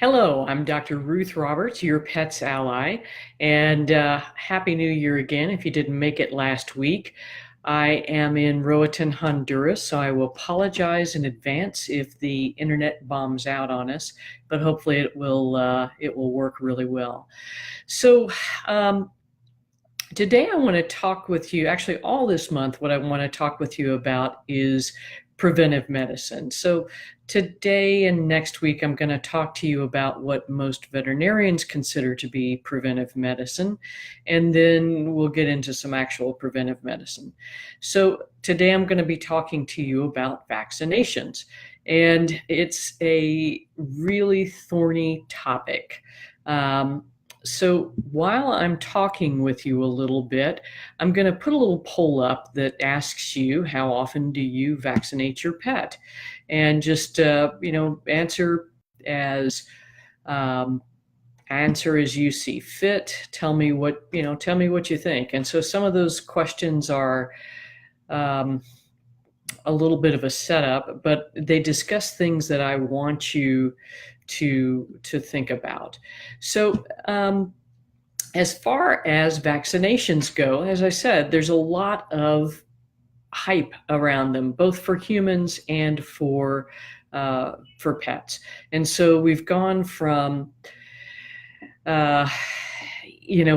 Hello, I'm Dr. Ruth Roberts, your pet's ally, and Happy New Year again if you didn't make it last week. I am in Roatan, Honduras, so I will apologize in advance if the internet bombs out on us, but hopefully it will work really well. So today I want to talk with you, actually all this month, what I want to talk with you about is preventive medicine. So today and next week, I'm going to talk to you about what most veterinarians consider to be preventive medicine, and then we'll get into some actual preventive medicine. So today I'm going to be talking to you about vaccinations, and it's a really thorny topic. So while I'm talking with you a little bit, I'm going to put a little poll up that asks you, how often do you vaccinate your pet? And just, answer as answer as you see fit. Tell me what you think. And so some of those questions are a little bit of a setup, but they discuss things that I want you to think about. So as far as vaccinations go, as I said, there's a lot of hype around them, both for humans and for pets. And so we've gone from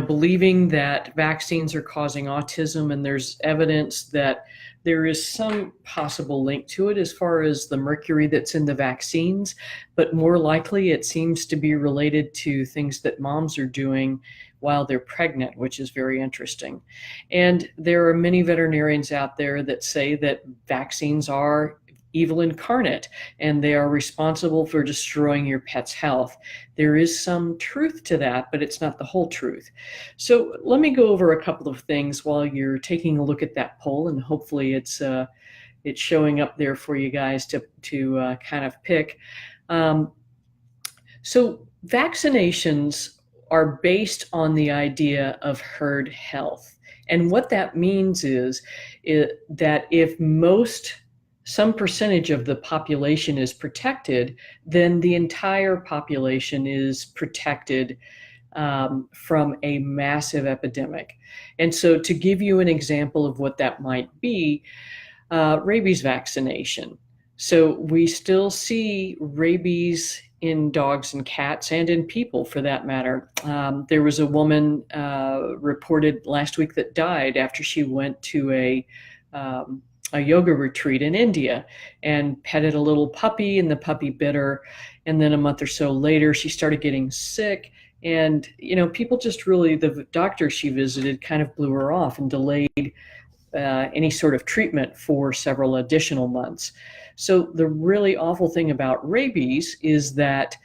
believing that vaccines are causing autism, and there's evidence that there is some possible link to it as far as the mercury that's in the vaccines, but more likely it seems to be related to things that moms are doing while they're pregnant, which is very interesting. And there are many veterinarians out there that say that vaccines are evil incarnate, and they are responsible for destroying your pet's health. There is some truth to that, but it's not the whole truth. So let me go over a couple of things while you're taking a look at that poll, and hopefully it's showing up there for you guys to kind of pick. So vaccinations are based on the idea of herd health. And what that means is that if some percentage of the population is protected, then the entire population is protected from a massive epidemic. And so to give you an example of what that might be, rabies vaccination. So we still see rabies in dogs and cats, and in people for that matter. There was a woman reported last week that died after she went to a yoga retreat in India and petted a little puppy, and the puppy bit her. And then a month or so later, she started getting sick. And, people just really, the doctor she visited kind of blew her off and delayed any sort of treatment for several additional months. So the really awful thing about rabies is that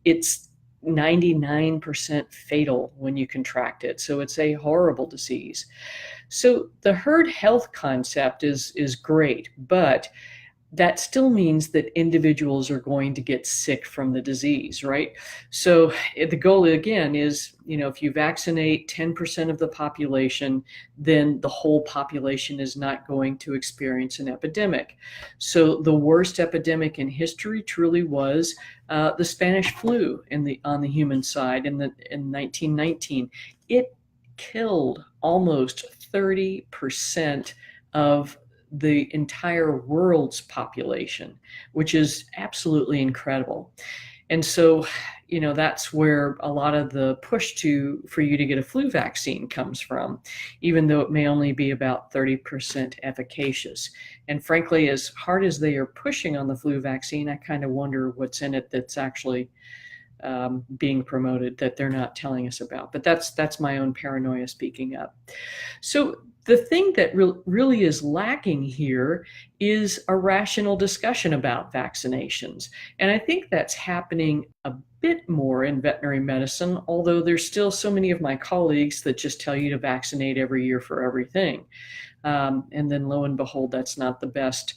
it's 99% fatal when you contract it. So it's a horrible disease. So the herd health concept is great, but that still means that individuals are going to get sick from the disease, right? So the goal again is, if you vaccinate 10% of the population, then the whole population is not going to experience an epidemic. So the worst epidemic in history truly was the Spanish flu on the human side in 1919. It killed almost 30% of the entire world's population, which is absolutely incredible. And so, that's where a lot of the push for you to get a flu vaccine comes from, even though it may only be about 30% efficacious. And frankly, as hard as they are pushing on the flu vaccine, I kind of wonder what's in it that's actually being promoted that they're not telling us about. But that's my own paranoia speaking up. So the thing that really is lacking here is a rational discussion about vaccinations. And I think that's happening a bit more in veterinary medicine, although there's still so many of my colleagues that just tell you to vaccinate every year for everything. And then lo and behold, that's not the best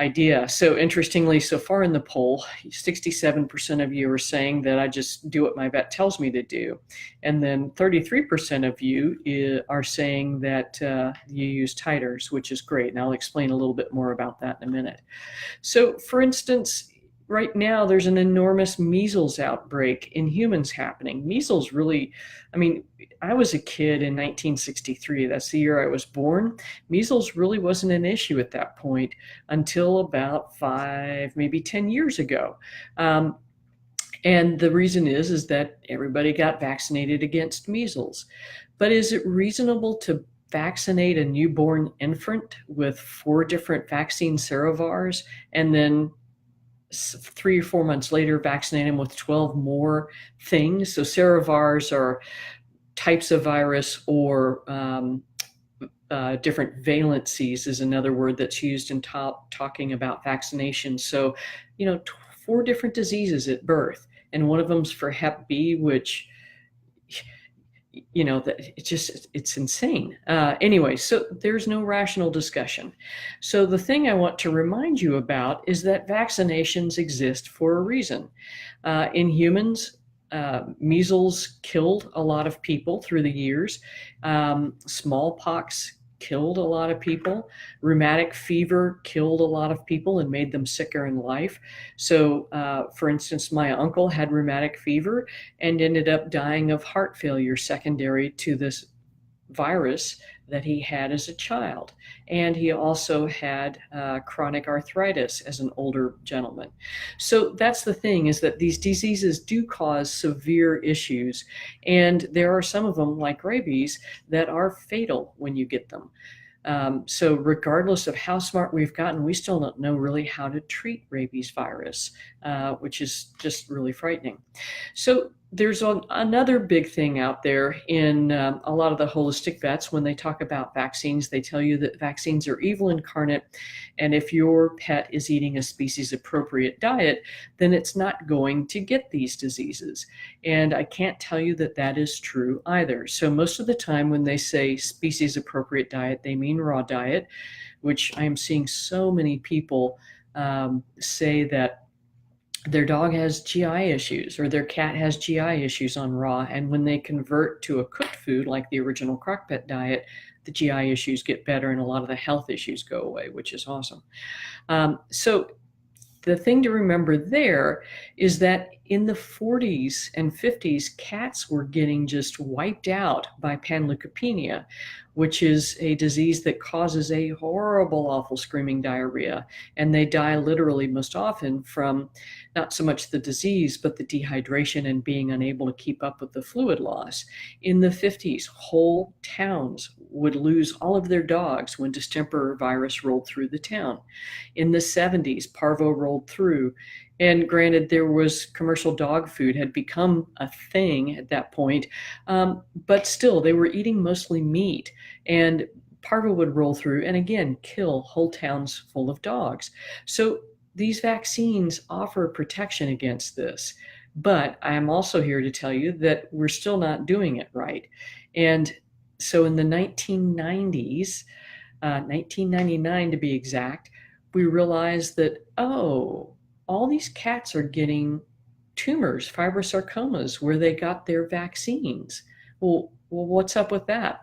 idea. So interestingly, so far in the poll, 67% of you are saying that I just do what my vet tells me to do. And then 33% of you are saying that you use titers, which is great. And I'll explain a little bit more about that in a minute. So for instance, right now there's an enormous measles outbreak in humans happening. Measles really, I mean, I was a kid in 1963. That's the year I was born. Measles really wasn't an issue at that point until about 5, maybe 10 years ago. And the reason is that everybody got vaccinated against measles. But is it reasonable to vaccinate a newborn infant with 4 different vaccine serovars and then 3 or 4 months later vaccinate him with 12 more things? So serovars are types of virus, or different valencies is another word that's used in talking about vaccinations. So, 4 different diseases at birth, and one of them's for Hep B, which, that it's insane. Anyway, so there's no rational discussion. So the thing I want to remind you about is that vaccinations exist for a reason. In humans, measles killed a lot of people through the years. Smallpox killed a lot of people. Rheumatic fever killed a lot of people and made them sicker in life. So, for instance, my uncle had rheumatic fever and ended up dying of heart failure secondary to this virus that he had as a child. And he also had chronic arthritis as an older gentleman. So that's the thing, is that these diseases do cause severe issues. And there are some of them, like rabies, that are fatal when you get them. So regardless of how smart we've gotten, we still don't know really how to treat rabies virus, which is just really frightening. So there's another big thing out there in a lot of the holistic vets. When they talk about vaccines, they tell you that vaccines are evil incarnate, and if your pet is eating a species-appropriate diet, then it's not going to get these diseases. And I can't tell you that that is true either. So most of the time when they say species-appropriate diet, they mean raw diet, which I'm seeing so many people say that their dog has GI issues or their cat has GI issues on raw. And when they convert to a cooked food like the original Crock-Pot diet, the GI issues get better and a lot of the health issues go away, which is awesome. So the thing to remember there is that in the 40s and 50s, cats were getting just wiped out by panleukopenia, which is a disease that causes a horrible, awful screaming diarrhea. And they die literally most often from not so much the disease, but the dehydration and being unable to keep up with the fluid loss. In the 50s, whole towns would lose all of their dogs when distemper virus rolled through the town. In the 70s, parvo rolled through. And granted, there was commercial dog food had become a thing at that point, but still they were eating mostly meat, and parvo would roll through and again kill whole towns full of dogs. So these vaccines offer protection against this, but I am also here to tell you that we're still not doing it right. And so in the 1990s, 1999 to be exact, we realized that, all these cats are getting tumors, fibrosarcomas, where they got their vaccines. Well, what's up with that?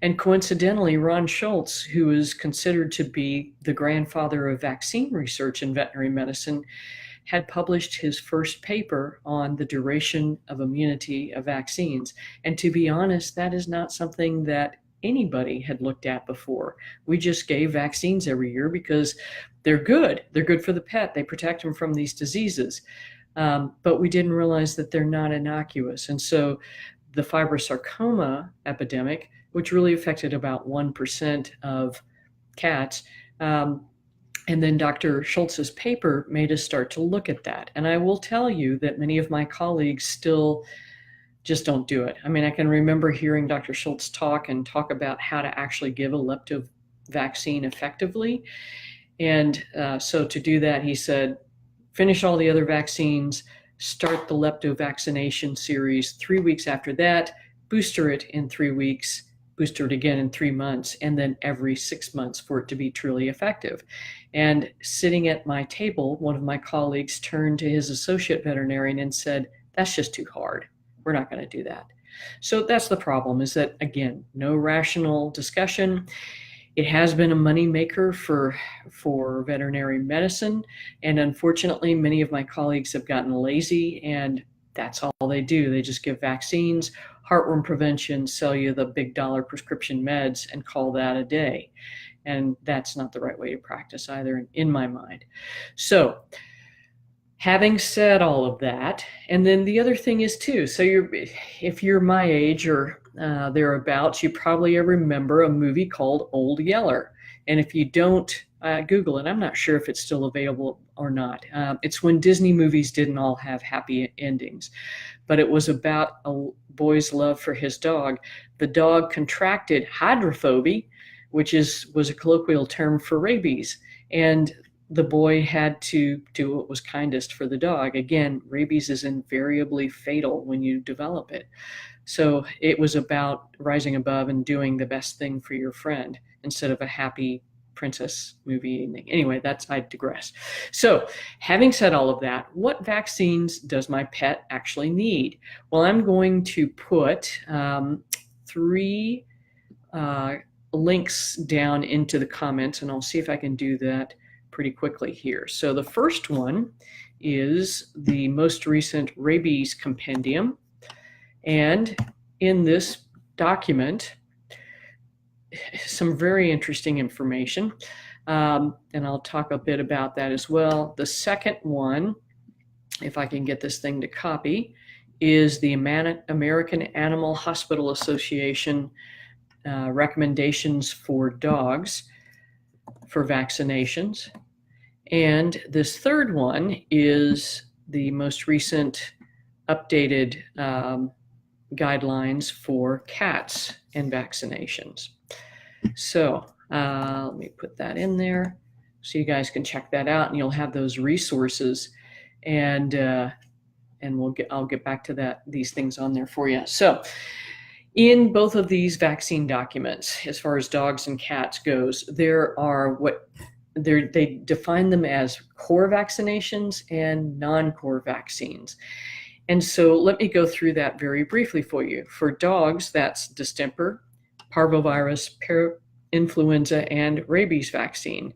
And coincidentally, Ron Schultz, who is considered to be the grandfather of vaccine research in veterinary medicine, had published his first paper on the duration of immunity of vaccines. And to be honest, that is not something that anybody had looked at before. We just gave vaccines every year because they're good. They're good for the pet. They protect them from these diseases. But we didn't realize that they're not innocuous. And so the fibrosarcoma epidemic, which really affected about 1% of cats, and then Dr. Schultz's paper made us start to look at that. And I will tell you that many of my colleagues still just don't do it. I mean, I can remember hearing Dr. Schultz talk about how to actually give a lepto vaccine effectively. And so to do that, he said, finish all the other vaccines, start the lepto vaccination series 3 weeks after that, booster it in 3 weeks, booster it again in 3 months, and then every 6 months for it to be truly effective. And sitting at my table, one of my colleagues turned to his associate veterinarian and said, that's just too hard. We're not going to do that. So that's the problem, is that, again, no rational discussion. It has been a moneymaker for veterinary medicine, and unfortunately, many of my colleagues have gotten lazy, and that's all they do. They just give vaccines, heartworm prevention, sell you the big dollar prescription meds, and call that a day. And that's not the right way to practice either, in my mind. So, having said all of that, and then the other thing is too, so if you're my age or thereabouts, you probably remember a movie called Old Yeller. And if you don't, Google it. I'm not sure if it's still available or not. It's when Disney movies didn't all have happy endings, but it was about a boy's love for his dog. The dog contracted hydrophobia, which was a colloquial term for rabies, and the boy had to do what was kindest for the dog. Again, rabies is invariably fatal when you develop it. So it was about rising above and doing the best thing for your friend instead of a happy princess movie ending. Anyway, I digress. So having said all of that, what vaccines does my pet actually need? Well, I'm going to put 3 links down into the comments, and I'll see if I can do that pretty quickly here. So the first one is the most recent rabies compendium. And in this document, some very interesting information. And I'll talk a bit about that as well. The second one, if I can get this thing to copy, is the American Animal Hospital Association recommendations for dogs for vaccinations. And this third one is the most recent updated guidelines for cats and vaccinations. So let me put that in there so you guys can check that out, and you'll have those resources, and I'll get back to these things on there for you. So in both of these vaccine documents, as far as dogs and cats goes, they define them as core vaccinations and non-core vaccines. And so let me go through that very briefly for you. For dogs, that's distemper, parvovirus, influenza, and rabies vaccine.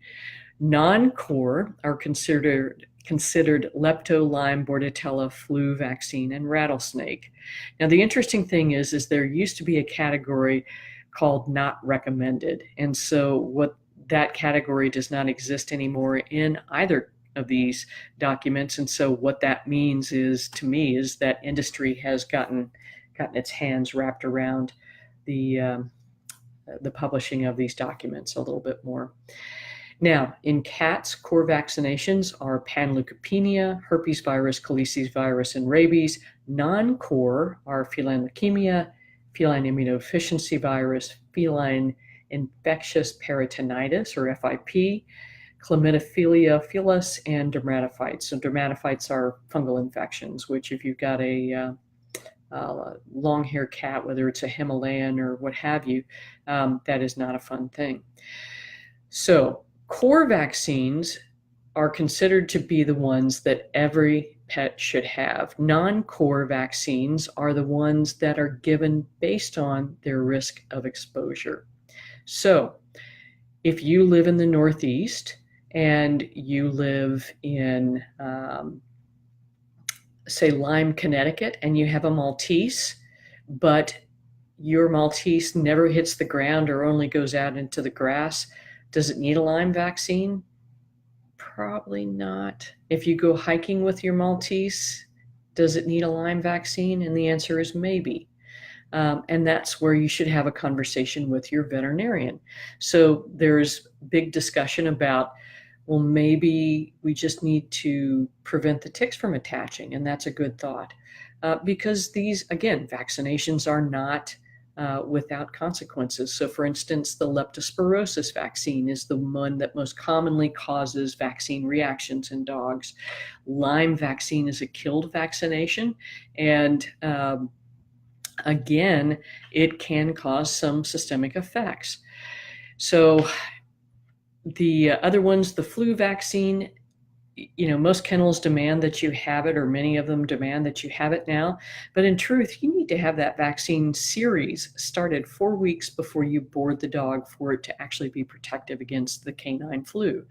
Non-core are considered lepto, Lyme, bordetella, flu vaccine, and rattlesnake. Now, the interesting thing is there used to be a category called not recommended. And so what that category does not exist anymore in either of these documents. And so what that means is, to me, is that industry has gotten its hands wrapped around the publishing of these documents a little bit more. Now, in cats, core vaccinations are panleukopenia, herpes virus, Coelices virus, and rabies. Non-core are feline leukemia, feline immunodeficiency virus, feline infectious peritonitis, or FIP, chlamydophila filus, and dermatophytes. So dermatophytes are fungal infections, which if you've got a long-haired cat, whether it's a Himalayan or what have you, that is not a fun thing. So core vaccines are considered to be the ones that every pet should have. Non-core vaccines are the ones that are given based on their risk of exposure. So if you live in the Northeast and you live in, say, Lyme, Connecticut, and you have a Maltese, but your Maltese never hits the ground or only goes out into the grass, does it need a Lyme vaccine? Probably not. If you go hiking with your Maltese, does it need a Lyme vaccine? And the answer is maybe. And that's where you should have a conversation with your veterinarian. So there's big discussion about, well, maybe we just need to prevent the ticks from attaching, and that's a good thought. Because these, again, vaccinations are not without consequences. So for instance, the leptospirosis vaccine is the one that most commonly causes vaccine reactions in dogs. Lyme vaccine is a killed vaccination, and again, it can cause some systemic effects. So the other ones, the flu vaccine, most kennels demand that you have it, or many of them demand that you have it now. But in truth, you need to have that vaccine series started 4 weeks before you board the dog for it to actually be protective against the canine flu.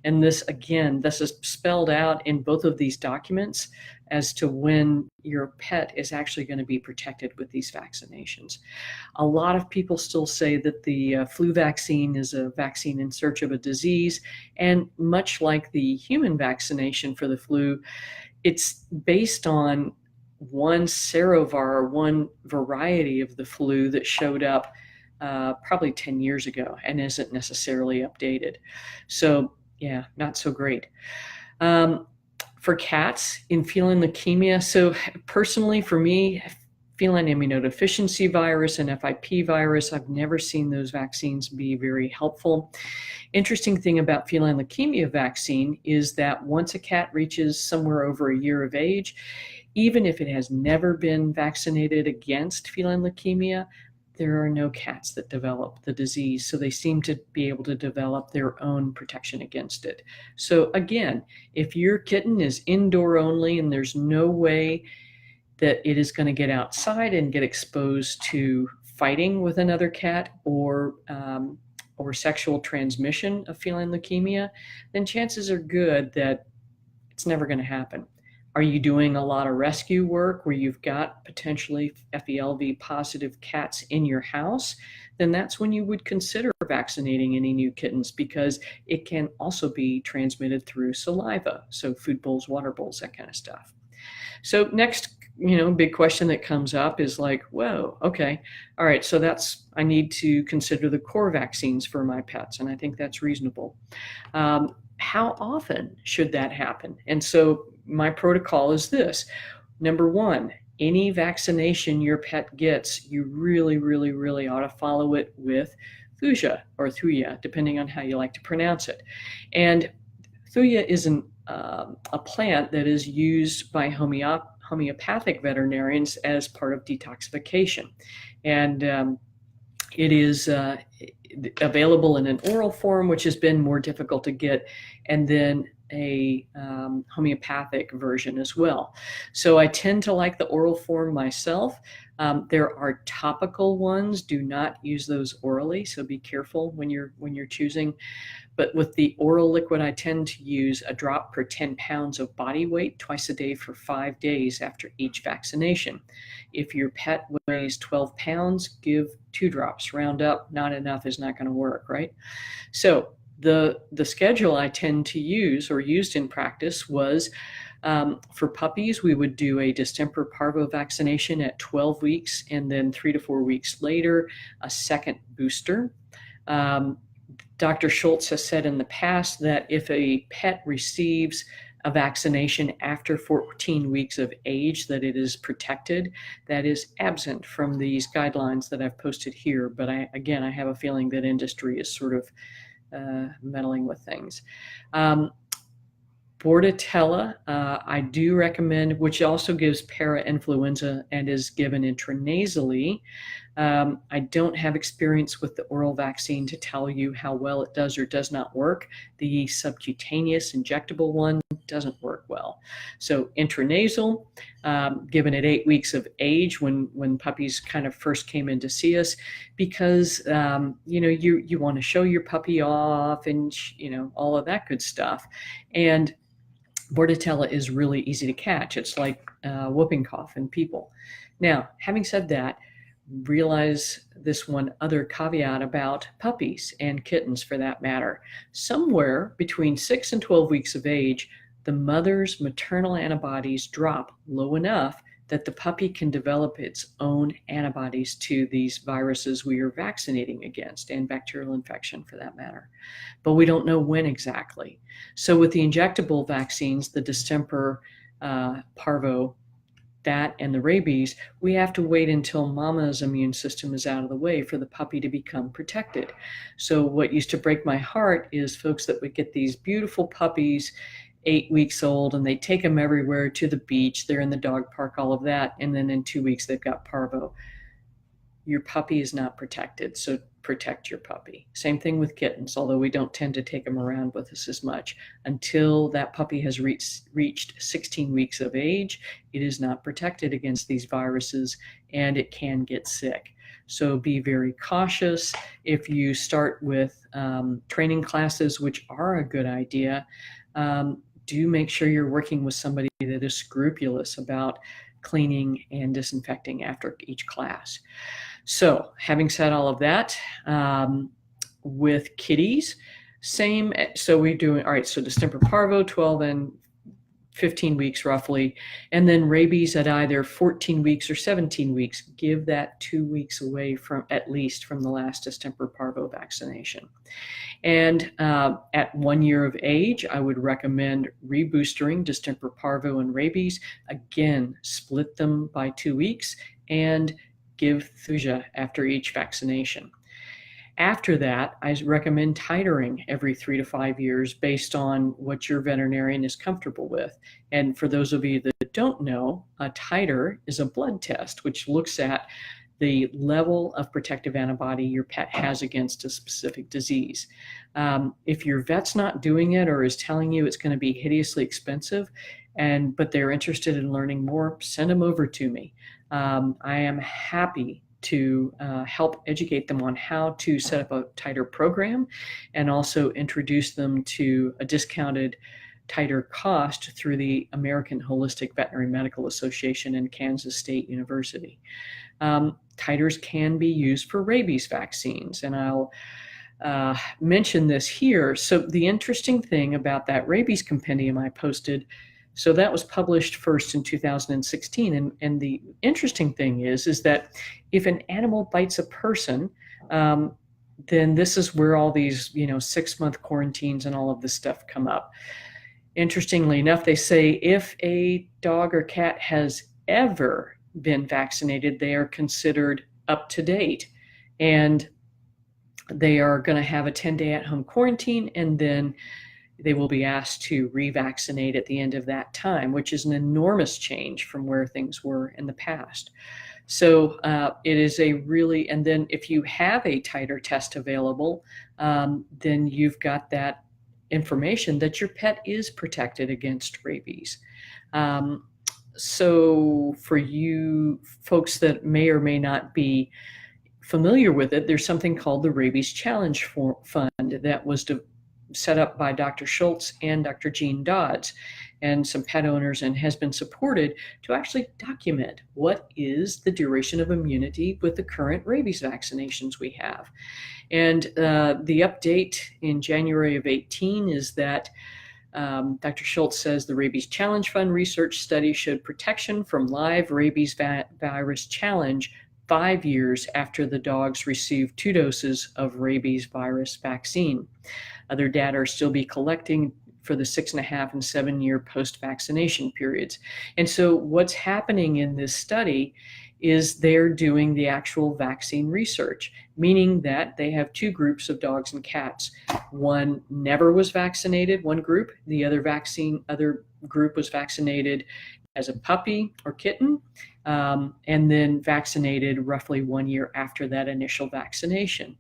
And this, again, this is spelled out in both of these documents as to when your pet is actually going to be protected with these vaccinations. A lot of people still say that the flu vaccine is a vaccine in search of a disease. And much like the human vaccination for the flu, it's based on one serovar, one variety of the flu that showed up probably 10 years ago and isn't necessarily updated. So yeah, not so great. For cats in feline leukemia, so personally for me, feline immunodeficiency virus and FIP virus, I've never seen those vaccines be very helpful. Interesting thing about feline leukemia vaccine is that once a cat reaches somewhere over a year of age, even if it has never been vaccinated against feline leukemia, there are no cats that develop the disease, so they seem to be able to develop their own protection against it. So again, if your kitten is indoor only and there's no way that it is going to get outside and get exposed to fighting with another cat or sexual transmission of feline leukemia, then chances are good that it's never going to happen. Are you doing a lot of rescue work where you've got potentially FELV positive cats in your house? Then that's when you would consider vaccinating any new kittens, because it can also be transmitted through saliva. So food bowls, water bowls, that kind of stuff. So next, big question that comes up is like, whoa, okay, all right, so I need to consider the core vaccines for my pets, and I think that's reasonable. How often should that happen? And so my protocol is this. Number one, any vaccination your pet gets, you really, really, really ought to follow it with Thuja or Thuja, depending on how you like to pronounce it. And Thuja is a plant that is used by homeopathic veterinarians as part of detoxification. And it is available in an oral form, which has been more difficult to get, and then a homeopathic version as well. So I tend to like the oral form myself. There are topical ones. Do not use those orally, so be careful when you're choosing. But with the oral liquid, I tend to use a drop per 10 pounds of body weight twice a day for 5 days after each vaccination. If your pet weighs 12 pounds, give 2 drops. Round up, not enough is not going to work, right? So the schedule I tend to use or used in practice was for puppies, we would do a distemper parvo vaccination at 12 weeks, and then 3 to 4 weeks later, a second booster. Dr. Schultz has said in the past that if a pet receives a vaccination after 14 weeks of age, that it is protected. That is absent from these guidelines that I've posted here. But I have a feeling that industry is sort of meddling with things. Bordetella, I do recommend, which also gives para-influenza and is given intranasally. I don't have experience with the oral vaccine to tell you how well it does or does not work. The subcutaneous injectable one doesn't work well. So intranasal, given at 8 weeks of age when puppies kind of first came in to see us, because you want to show your puppy off and all of that good stuff. And Bordetella is really easy to catch. It's like whooping cough in people. Now, having said that, realize this one other caveat about puppies and kittens for that matter. Somewhere between 6 and 12 weeks of age, the mother's maternal antibodies drop low enough that the puppy can develop its own antibodies to these viruses we are vaccinating against, and bacterial infection for that matter. But we don't know when exactly. So with the injectable vaccines, the distemper, parvo, that and the rabies, we have to wait until mama's immune system is out of the way for the puppy to become protected. So what used to break my heart is folks that would get these beautiful puppies 8 weeks old, and they take them everywhere to the beach, they're in the dog park, all of that, and then in 2 weeks they've got parvo. Your puppy is not protected. So protect your puppy. Same thing with kittens, although we don't tend to take them around with us as much. Until that puppy has reached 16 weeks of age, it is not protected against these viruses, and it can get sick. So be very cautious. If you start with training classes, which are a good idea, do make sure you're working with somebody that is scrupulous about cleaning and disinfecting after each class. So having said all of that, with kitties, same. So we're doing, all right, so distemper parvo, 12 and 15 weeks roughly, and then rabies at either 14 weeks or 17 weeks. Give that 2 weeks away from, at least from the last distemper parvo vaccination. And at 1 year of age, I would recommend reboostering distemper parvo and rabies. Again, split them by 2 weeks and give thuja after each vaccination. After that, I recommend titering every 3 to 5 years based on what your veterinarian is comfortable with. And for those of you that don't know, a titer is a blood test which looks at the level of protective antibody your pet has against a specific disease. If your vet's not doing it or is telling you it's going to be hideously expensive, but they're interested in learning more, send them over to me. I am happy to help educate them on how to set up a titer program and also introduce them to a discounted titer cost through the American Holistic Veterinary Medical Association and Kansas State University. Titers can be used for rabies vaccines, and I'll mention this here. So the interesting thing about that rabies compendium I posted, so that was published first in 2016, and the interesting thing is that if an animal bites a person, then this is where all these 6-month quarantines and all of this stuff come up. Interestingly enough, they say if a dog or cat has ever been vaccinated, they are considered up to date, and they are going to have a 10-day at-home quarantine, and then they will be asked to revaccinate at the end of that time, which is an enormous change from where things were in the past. So it is a really, and then if you have a titer test available, then you've got that information that your pet is protected against rabies. So for you folks that may or may not be familiar with it, there's something called the Rabies Challenge Fund that was set up by Dr. Schultz and Dr. Jean Dodds and some pet owners, and has been supported to actually document what is the duration of immunity with the current rabies vaccinations we have. And the update in January of 18 is that Dr. Schultz says the Rabies Challenge Fund research study showed protection from live rabies virus challenge 5 years after the dogs received 2 doses of rabies virus vaccine. Other data are still be collecting for the 6.5 and 7-year post-vaccination periods. And so what's happening in this study is they're doing the actual vaccine research, meaning that they have 2 groups of dogs and cats. One never was vaccinated, one group. The other group was vaccinated as a puppy or kitten, and then vaccinated roughly 1 year after that initial vaccination.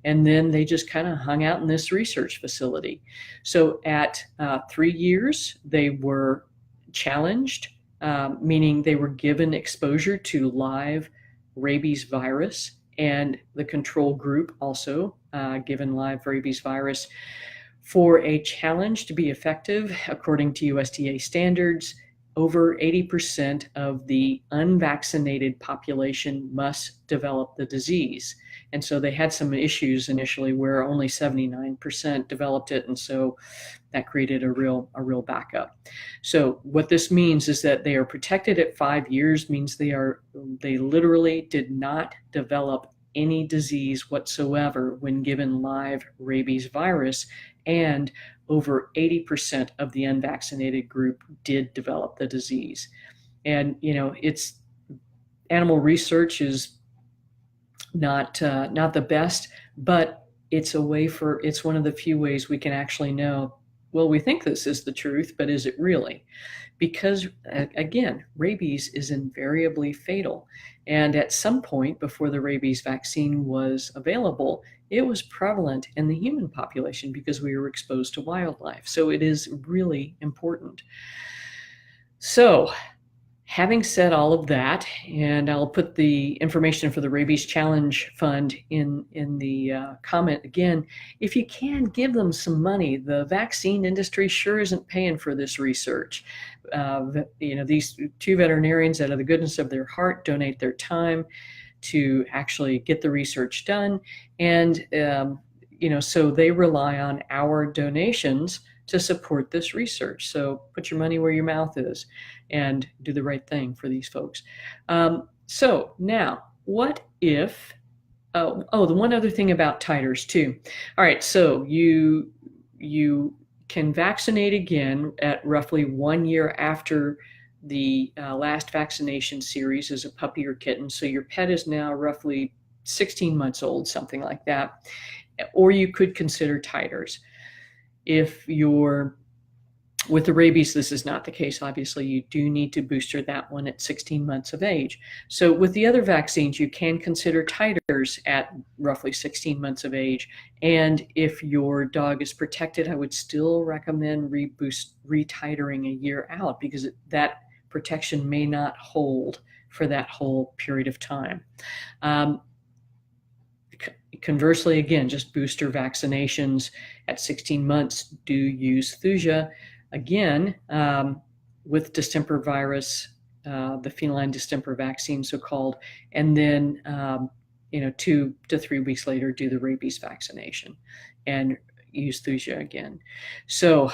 And then they just kind of hung out in this research facility. So at 3 years, they were challenged, meaning they were given exposure to live rabies virus, and the control group also given live rabies virus. For a challenge to be effective, according to USDA standards, over 80% of the unvaccinated population must develop the disease. And so they had some issues initially where only 79% developed it, and so that created a real backup. So what this means is that they are protected at 5 years, means they literally did not develop any disease whatsoever when given live rabies virus, and over 80% of the unvaccinated group did develop the disease. And it's animal research is not the best, but it's one of the few ways we can actually know well, we think this is the truth, but is it really? Because again, rabies is invariably fatal. And at some point before the rabies vaccine was available, it was prevalent in the human population because we were exposed to wildlife. So it is really important. So, having said all of that, and I'll put the information for the Rabies Challenge Fund in the comment again, if you can, give them some money. The vaccine industry sure isn't paying for this research. These two veterinarians, out of the goodness of their heart, donate their time to actually get the research done. And, so they rely on our donations to support this research. So put your money where your mouth is and do the right thing for these folks. So now, what if, the one other thing about titers too. All right, so you can vaccinate again at roughly 1 year after the last vaccination series as a puppy or kitten. So your pet is now roughly 16 months old, something like that. Or you could consider titers. If you're with the rabies, this is not the case. Obviously, you do need to booster that one at 16 months of age. So with the other vaccines, you can consider titers at roughly 16 months of age. And if your dog is protected, I would still recommend retitering a year out, because that protection may not hold for that whole period of time. Conversely, again, just booster vaccinations at 16 months do use thuja. Again, with distemper virus, the feline distemper vaccine, so-called, and then 2 to 3 weeks later do the rabies vaccination and use thuja again. So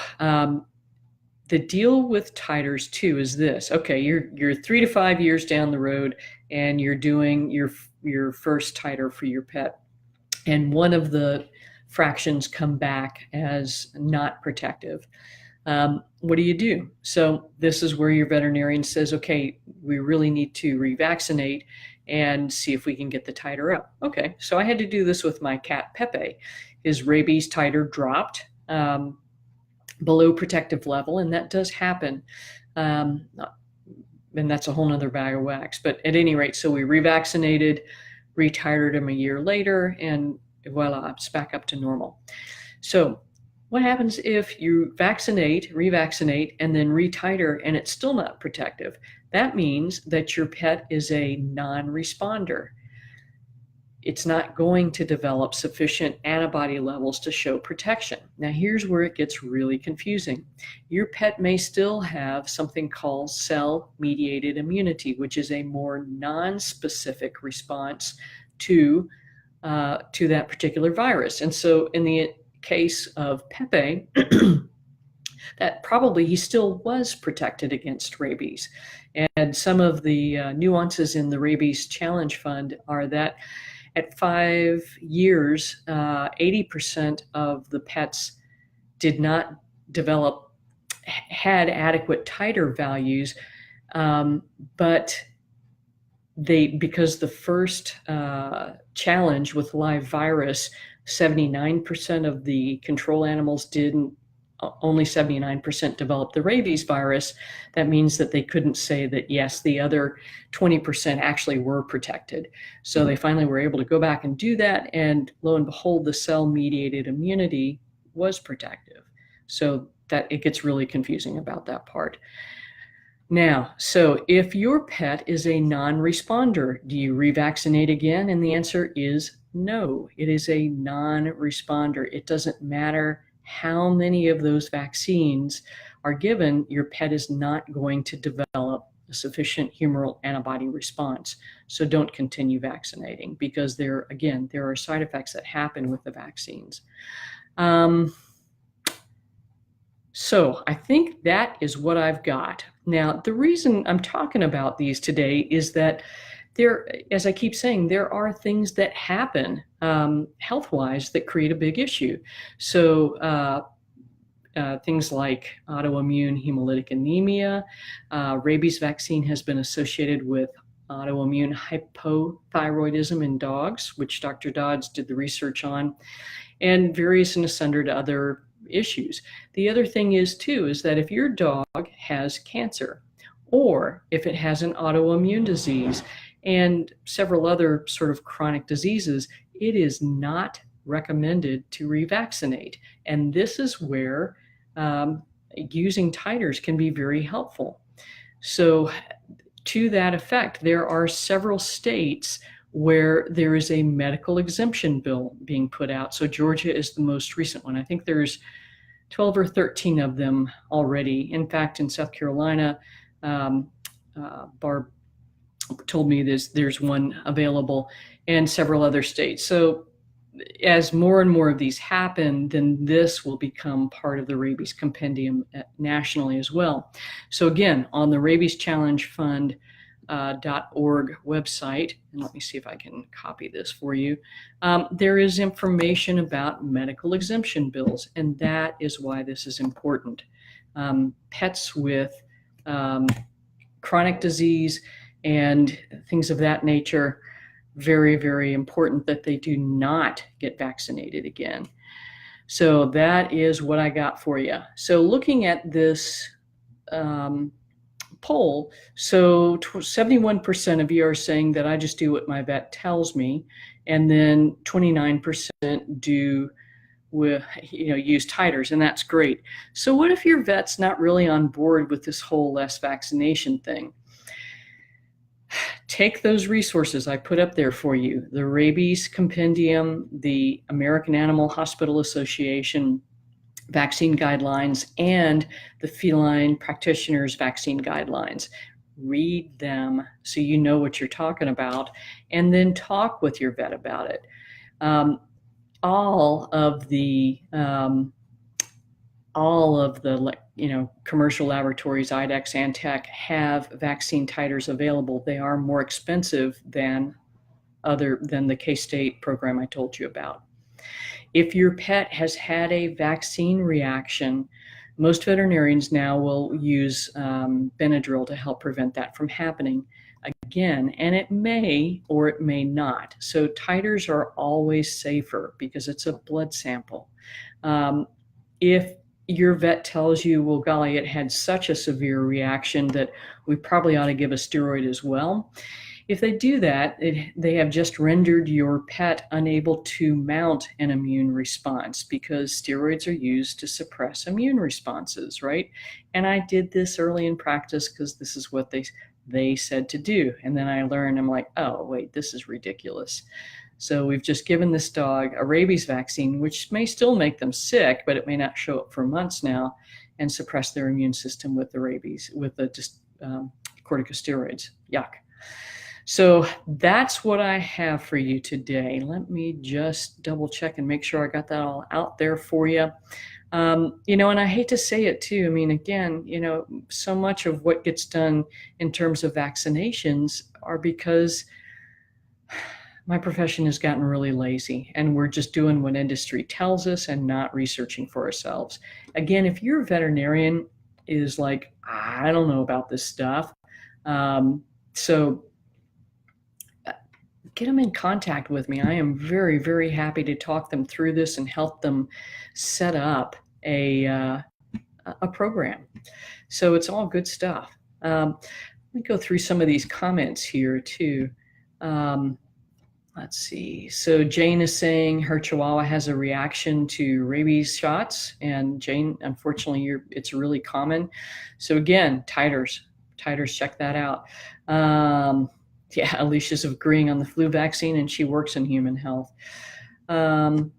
the deal with titers too is this: okay, you're 3 to 5 years down the road, and you're doing your first titer for your pet, and one of the fractions come back as not protective. What do you do? So this is where your veterinarian says, okay, we really need to revaccinate and see if we can get the titer up. Okay, so I had to do this with my cat Pepe. His rabies titer dropped below protective level, and that does happen. And that's a whole nother bag of wax. But at any rate, so we revaccinated, retitered him a year later, and voila, it's back up to normal. So what happens if you revaccinate, and then retiter, and it's still not protective? That means that your pet is a non-responder. It's not going to develop sufficient antibody levels to show protection. Now, here's where it gets really confusing. Your pet may still have something called cell-mediated immunity, which is a more non-specific response to that particular virus. And so in the case of Pepe, that probably he still was protected against rabies. And some of the nuances in the Rabies Challenge Fund are that at 5 years, 80% of the pets did not had adequate titer values, but because the first challenge with live virus, 79% of the control animals didn't, only 79% developed the rabies virus. That means that they couldn't say that, yes, the other 20% actually were protected. So they finally were able to go back and do that, and lo and behold, the cell-mediated immunity was protective. So that it gets really confusing about that part. Now, so if your pet is a non-responder, do you revaccinate again? And the answer is no. It is a non-responder. It doesn't matter how many of those vaccines are given, your pet is not going to develop a sufficient humoral antibody response. So don't continue vaccinating, because there are side effects that happen with the vaccines. So I think that is what I've got. Now, the reason I'm talking about these today is that as I keep saying, there are things that happen health-wise that create a big issue. So things like autoimmune hemolytic anemia, rabies vaccine has been associated with autoimmune hypothyroidism in dogs, which Dr. Dodds did the research on, and various and asunder to other issues. The other thing is too, is that if your dog has cancer, or if it has an autoimmune disease and several other sort of chronic diseases, it is not recommended to revaccinate. And this is where using titers can be very helpful. So to that effect, there are several states where there is a medical exemption bill being put out. So Georgia is the most recent one. I think there's 12 or 13 of them already. In fact, in South Carolina, Barb told me there's one available, and several other states. So as more and more of these happen, then this will become part of the rabies compendium nationally as well. So again, on the Rabies Challenge Fund .org website, and let me see if I can copy this for you, there is information about medical exemption bills, and that is why this is important. Pets with chronic disease and things of that nature, very, very important that they do not get vaccinated again. So that is what I got for you. So looking at this poll, so 71% of you are saying that I just do what my vet tells me, and then 29% do use titers, and that's great. So what if your vet's not really on board with this whole less vaccination thing? Take those resources I put up there for you, the Rabies Compendium, the American Animal Hospital Association vaccine guidelines, and the Feline Practitioners Vaccine Guidelines. Read them so you know what you're talking about, and then talk with your vet about it. All of the commercial laboratories, IDEXX, Antech, have vaccine titers available. They are more expensive than the K-State program I told you about. If your pet has had a vaccine reaction, most veterinarians now will use Benadryl to help prevent that from happening again, and it may or it may not. So titers are always safer because it's a blood sample. If your vet tells you, well, golly, it had such a severe reaction that we probably ought to give a steroid as well, if they do that, they have just rendered your pet unable to mount an immune response, because steroids are used to suppress immune responses, right? And I did this early in practice because this is what they said to do. And then I learned, I'm like, oh, wait, this is ridiculous. So we've just given this dog a rabies vaccine, which may still make them sick, but it may not show up for months now, and suppress their immune system with the rabies, with the corticosteroids. Yuck. So that's what I have for you today. Let me just double check and make sure I got that all out there for you. And I hate to say it too. I mean, again, so much of what gets done in terms of vaccinations are because my profession has gotten really lazy, and we're just doing what industry tells us and not researching for ourselves. Again, if your veterinarian is like, I don't know about this stuff, so get them in contact with me. I am very, very happy to talk them through this and help them set up a program. So it's all good stuff. Let me go through some of these comments here too. Let's see. So Jane is saying her Chihuahua has a reaction to rabies shots, and Jane, unfortunately, it's really common. So again, titers, check that out. Yeah, Alicia's agreeing on the flu vaccine, and she works in human health. And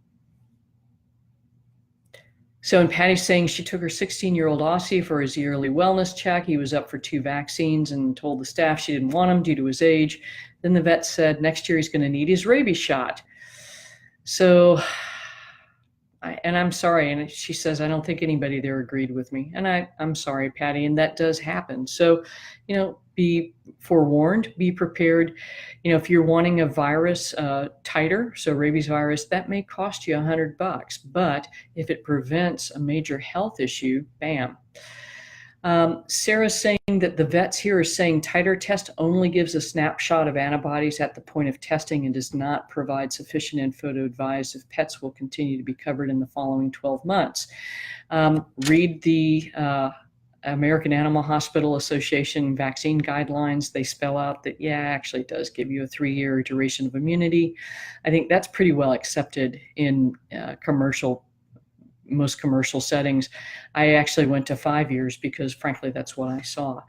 Patty's saying she took her 16-year-old Aussie for his yearly wellness check. He was up for 2 vaccines and told the staff she didn't want him due to his age. Then the vet said next year he's going to need his rabies shot. So, I'm sorry. And she says, I don't think anybody there agreed with me. And I'm sorry, Patty. And that does happen. So, be forewarned, be prepared. If you're wanting a virus titer, so rabies virus, that may cost you $100, but if it prevents a major health issue, bam. Sarah's saying that the vets here are saying titer test only gives a snapshot of antibodies at the point of testing and does not provide sufficient info to advise if pets will continue to be covered in the following 12 months. Read the American Animal Hospital Association vaccine guidelines. They spell out that, yeah, actually it does give you a 3-year duration of immunity. I think that's pretty well accepted in most commercial settings. I actually went to 5 years because, frankly, that's what I saw.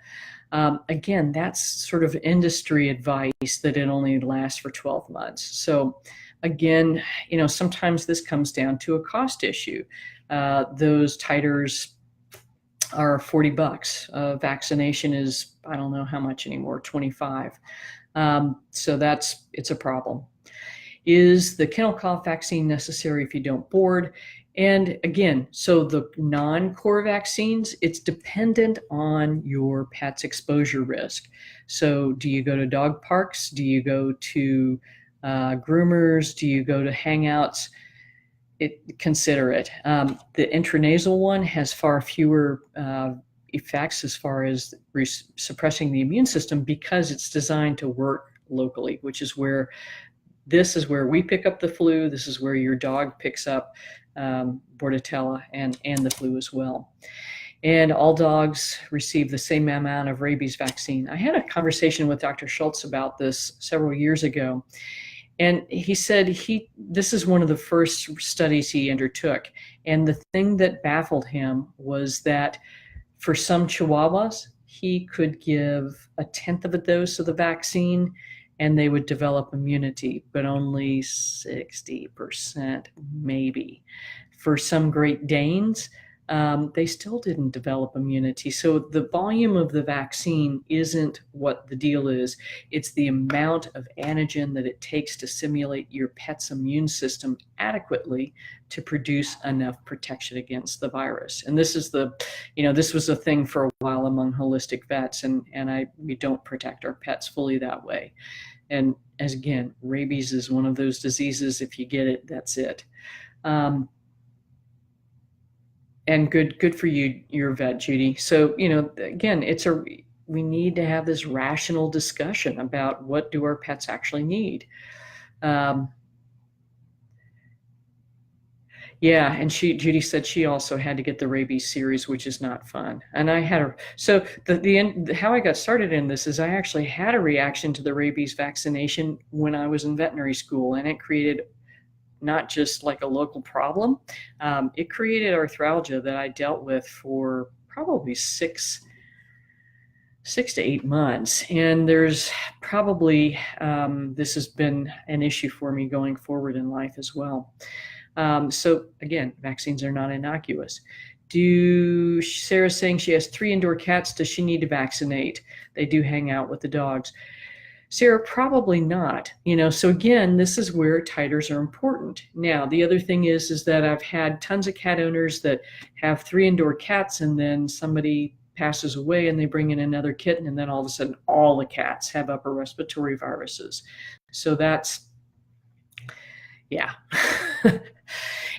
Again, that's sort of industry advice that it only lasts for 12 months. So again, sometimes this comes down to a cost issue. Those titers are $40. Vaccination is, I don't know how much anymore, 25. So it's a problem. Is the kennel cough vaccine necessary if you don't board? And again, so the non-core vaccines, it's dependent on your pet's exposure risk. So do you go to dog parks? Do you go to groomers? Do you go to hangouts? Consider it. The intranasal one has far fewer effects as far as suppressing the immune system because it's designed to work locally, which is where we pick up the flu. This is where your dog picks up Bordetella and the flu as well. And all dogs receive the same amount of rabies vaccine. I had a conversation with Dr. Schultz about this several years ago. And he said this is one of the first studies he undertook. And the thing that baffled him was that for some Chihuahuas, he could give 1/10 of a dose of the vaccine and they would develop immunity, but only 60% maybe. For some Great Danes, they still didn't develop immunity. So the volume of the vaccine isn't what the deal is. It's the amount of antigen that it takes to simulate your pet's immune system adequately to produce enough protection against the virus. And this is this was a thing for a while among holistic vets, and we don't protect our pets fully that way. And as again, rabies is one of those diseases. If you get it, that's it. And good for you, your vet, Judy. So, again, we need to have this rational discussion about what do our pets actually need. Yeah, and Judy said she also had to get the rabies series, which is not fun. And I had so how I got started in this is I actually had a reaction to the rabies vaccination when I was in veterinary school, and it created not just like a local problem. It created arthralgia that I dealt with for probably 6 to 8 months. And there's probably, this has been an issue for me going forward in life as well. So again, vaccines are not innocuous. Sarah's saying she has 3 indoor cats. Does she need to vaccinate? They do hang out with the dogs. Sarah, probably not. So again, this is where titers are important. Now, the other thing is that I've had tons of cat owners that have 3 indoor cats, and then somebody passes away and they bring in another kitten, and then all of a sudden all the cats have upper respiratory viruses. So that's, yeah.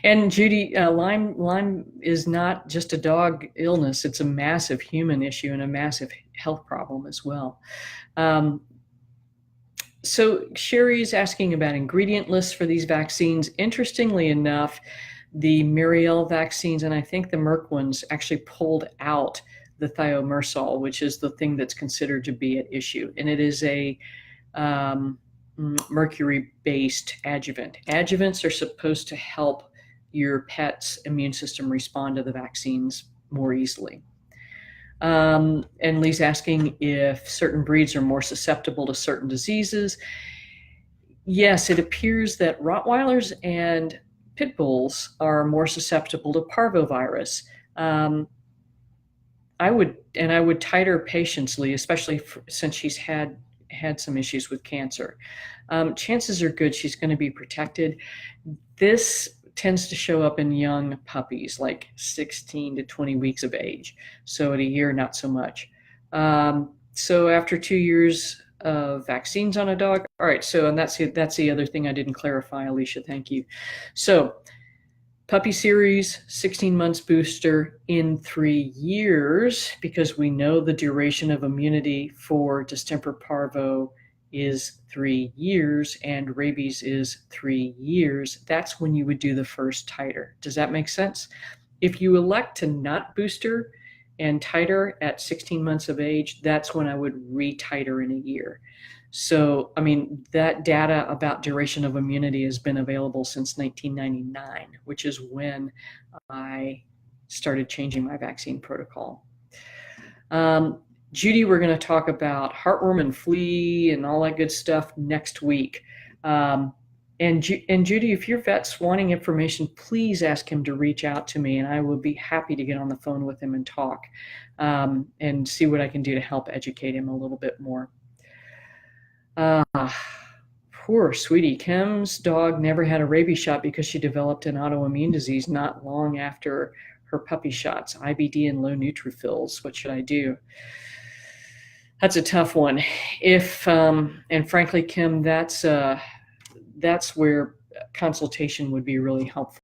And Judy, Lyme is not just a dog illness. It's a massive human issue and a massive health problem as well. So Sherry's asking about ingredient lists for these vaccines. Interestingly enough, the Muriel vaccines, and I think the Merck ones, actually pulled out the thiomersal, which is the thing that's considered to be at issue. And it is a mercury-based adjuvant. Adjuvants are supposed to help your pet's immune system respond to the vaccines more easily. And Lee's asking if certain breeds are more susceptible to certain diseases. Yes, it appears that Rottweilers and Pit Bulls are more susceptible to parvovirus. I would titer patiently, especially since she's had some issues with cancer. Chances are good she's going to be protected. This tends to show up in young puppies, like 16 to 20 weeks of age. So at a year, not so much. So after 2 years of vaccines on a dog, all right. So, and that's the other thing I didn't clarify, Alicia. Thank you. So Puppy series, 16 months booster in 3 years, because we know the duration of immunity for distemper parvo is 3 years and rabies is 3 years. That's when you would do the first titer. Does that make sense? If you elect to not booster and titer at 16 months of age, that's when I would re-titer in a year. So, I mean, that data about duration of immunity has been available since 1999, which is when I started changing my vaccine protocol. Judy, we're going to talk about heartworm and flea and all that good stuff next week. And Judy, if your vet's wanting information, please ask him to reach out to me, and I will be happy to get on the phone with him and talk and see what I can do to help educate him a little bit more. Poor sweetie. Kim's dog never had a rabies shot because she developed an autoimmune disease not long after her puppy shots, IBD and low neutrophils. What should I do? That's a tough one. And frankly, Kim, that's where consultation would be really helpful.